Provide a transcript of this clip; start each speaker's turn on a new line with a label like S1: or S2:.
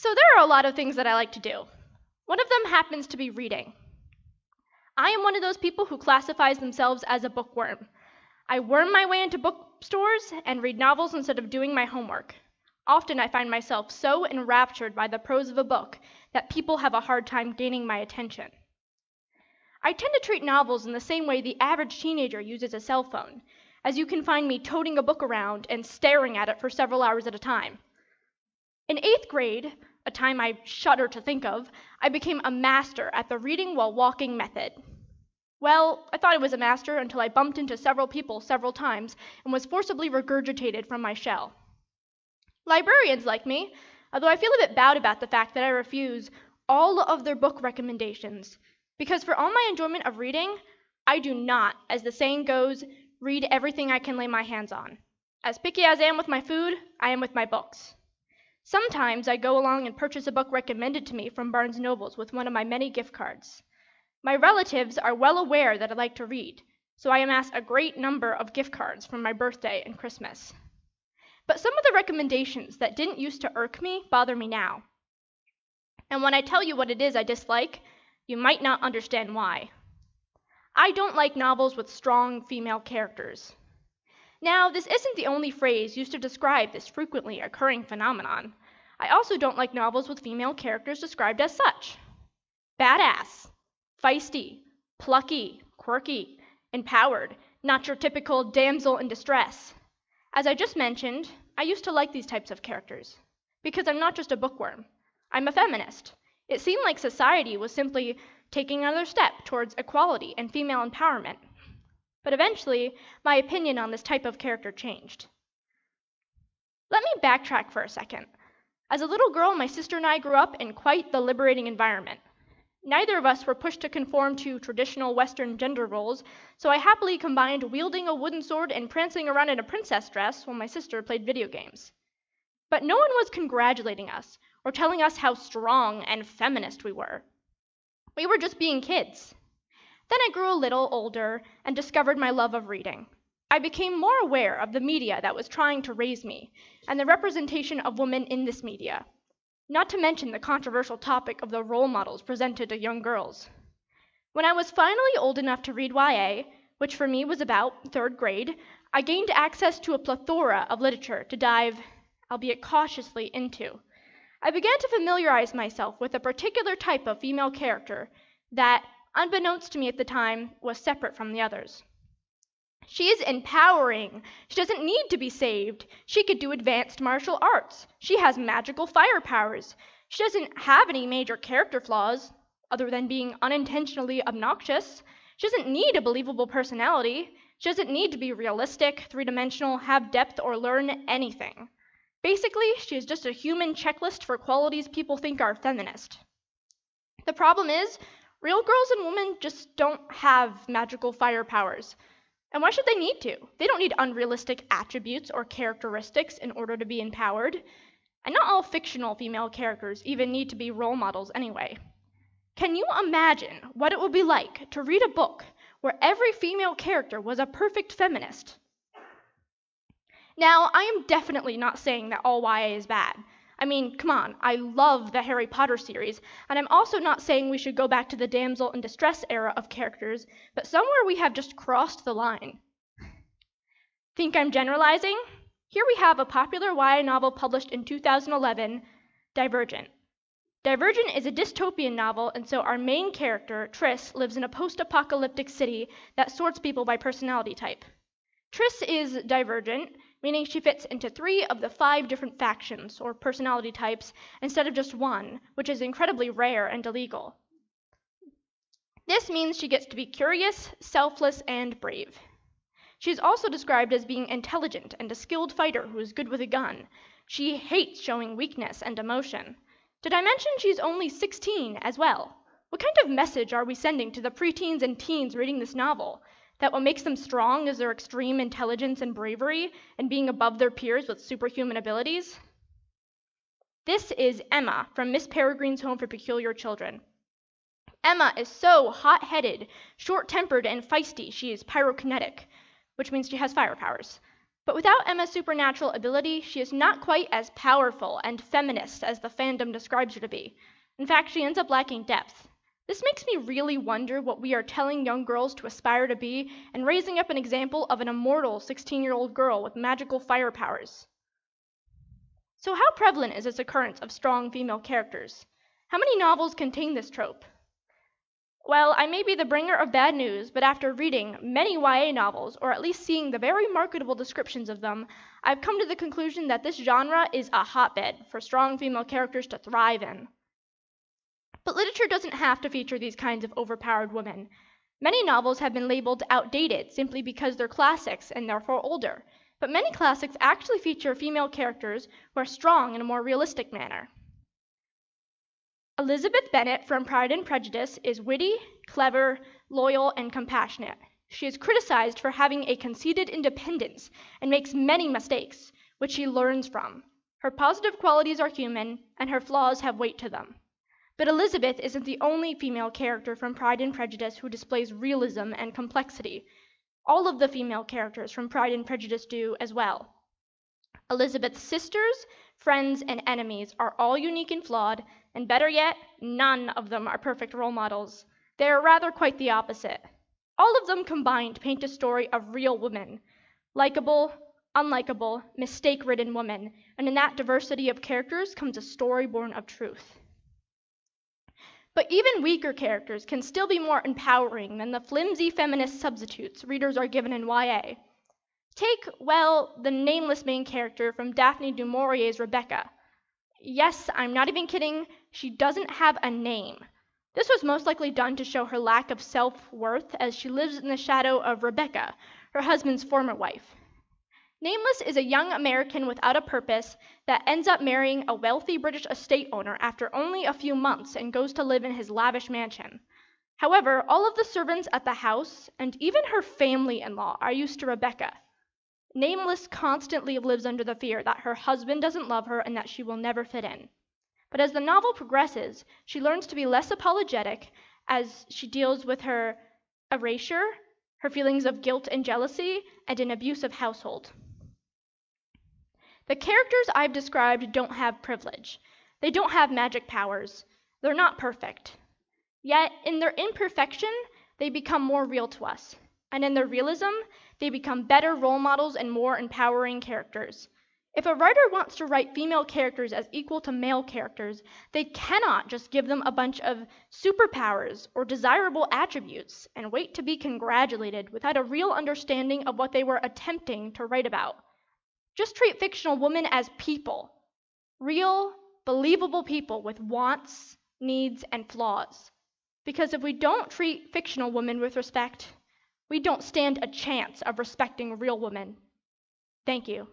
S1: So there are a lot of things that I like to do. One of them happens to be reading. I am one of those people who classifies themselves as a bookworm. I worm my way into bookstores and read novels instead of doing my homework. Often I find myself so enraptured by the prose of a book that people have a hard time gaining my attention. I tend to treat novels in the same way the average teenager uses a cell phone, as you can find me toting a book around and staring at it for several hours at a time. In 8th grade, a time I shudder to think of, I became a master at the reading while walking method. Well, I thought I was a master until I bumped into several people several times and was forcibly regurgitated from my shell. Librarians like me, although I feel a bit bad about the fact that I refuse all of their book recommendations, because for all my enjoyment of reading, I do not, as the saying goes, read everything I can lay my hands on. As picky as I am with my food, I am with my books. Sometimes I go along and purchase a book recommended to me from Barnes & Nobles with one of my many gift cards. My relatives are well aware that I like to read, so I amass a great number of gift cards for my birthday and Christmas. But some of the recommendations that didn't used to irk me bother me now. And when I tell you what it is I dislike, you might not understand why. I don't like novels with strong female characters. Now, this isn't the only phrase used to describe this frequently occurring phenomenon. I also don't like novels with female characters described as such. Badass, feisty, plucky, quirky, empowered, not your typical damsel in distress. As I just mentioned, I used to like these types of characters, because I'm not just a bookworm. I'm a feminist. It seemed like society was simply taking another step towards equality and female empowerment. But eventually, my opinion on this type of character changed. Let me backtrack for a second. As a little girl, my sister and I grew up in quite the liberating environment. Neither of us were pushed to conform to traditional Western gender roles, so I happily combined wielding a wooden sword and prancing around in a princess dress while my sister played video games. But no one was congratulating us or telling us how strong and feminist we were. We were just being kids. Then I grew a little older and discovered my love of reading. I became more aware of the media that was trying to raise me and the representation of women in this media, not to mention the controversial topic of the role models presented to young girls. When I was finally old enough to read YA, which for me was about 3rd grade, I gained access to a plethora of literature to dive, albeit cautiously, into. I began to familiarize myself with a particular type of female character that, unbeknownst to me at the time, was separate from the others. She is empowering. She doesn't need to be saved. She could do advanced martial arts. She has magical fire powers. She doesn't have any major character flaws, other than being unintentionally obnoxious. She doesn't need a believable personality. She doesn't need to be realistic, three-dimensional, have depth, or learn anything. Basically, she is just a human checklist for qualities people think are feminist. The problem is, real girls and women just don't have magical fire powers. And why should they need to? They don't need unrealistic attributes or characteristics in order to be empowered. And not all fictional female characters even need to be role models anyway. Can you imagine what it would be like to read a book where every female character was a perfect feminist? Now, I am definitely not saying that all YA is bad. I mean, come on, I love the Harry Potter series, and I'm also not saying we should go back to the damsel in distress era of characters, but somewhere we have just crossed the line. Think I'm generalizing? Here we have a popular YA novel published in 2011, Divergent. Divergent is a dystopian novel, and so our main character, Triss, lives in a post-apocalyptic city that sorts people by personality type. Triss is divergent, meaning she fits into 3 of the 5 different factions or personality types instead of just one, which is incredibly rare and illegal. This means she gets to be curious, selfless, and brave. She's also described as being intelligent and a skilled fighter who is good with a gun. She hates showing weakness and emotion. Did I mention she's only 16 as well? What kind of message are we sending to the preteens and teens reading this novel? That what makes them strong is their extreme intelligence and bravery and being above their peers with superhuman abilities? This is Emma from Miss Peregrine's Home for Peculiar Children. Emma is so hot-headed, short-tempered, and feisty she is pyrokinetic, which means she has fire powers. But without Emma's supernatural ability, she is not quite as powerful and feminist as the fandom describes her to be. In fact, she ends up lacking depth. This makes me really wonder what we are telling young girls to aspire to be and raising up an example of an immortal 16-year-old girl with magical fire powers. So how prevalent is this occurrence of strong female characters? How many novels contain this trope? Well, I may be the bringer of bad news, but after reading many YA novels, or at least seeing the very marketable descriptions of them, I've come to the conclusion that this genre is a hotbed for strong female characters to thrive in. But literature doesn't have to feature these kinds of overpowered women. Many novels have been labeled outdated simply because they're classics and therefore older, but many classics actually feature female characters who are strong in a more realistic manner. Elizabeth Bennet from Pride and Prejudice is witty, clever, loyal, and compassionate. She is criticized for having a conceited independence and makes many mistakes, which she learns from. Her positive qualities are human, and her flaws have weight to them. But Elizabeth isn't the only female character from Pride and Prejudice who displays realism and complexity. All of the female characters from Pride and Prejudice do as well. Elizabeth's sisters, friends, and enemies are all unique and flawed, and better yet, none of them are perfect role models. They are rather quite the opposite. All of them combined paint a story of real women, likable, unlikable, mistake-ridden women, and in that diversity of characters comes a story born of truth. But even weaker characters can still be more empowering than the flimsy feminist substitutes readers are given in YA. Take, well, the nameless main character from Daphne du Maurier's Rebecca. Yes, I'm not even kidding, she doesn't have a name. This was most likely done to show her lack of self-worth as she lives in the shadow of Rebecca, her husband's former wife. Nameless is a young American without a purpose that ends up marrying a wealthy British estate owner after only a few months and goes to live in his lavish mansion. However, all of the servants at the house, and even her family-in-law, are used to Rebecca. Nameless constantly lives under the fear that her husband doesn't love her and that she will never fit in. But as the novel progresses, she learns to be less apologetic as she deals with her erasure, her feelings of guilt and jealousy, and an abusive household. The characters I've described don't have privilege. They don't have magic powers. They're not perfect. Yet, in their imperfection, they become more real to us. And in their realism, they become better role models and more empowering characters. If a writer wants to write female characters as equal to male characters, they cannot just give them a bunch of superpowers or desirable attributes and wait to be congratulated without a real understanding of what they were attempting to write about. Just treat fictional women as people. Real, believable people with wants, needs, and flaws. Because if we don't treat fictional women with respect, we don't stand a chance of respecting real women. Thank you.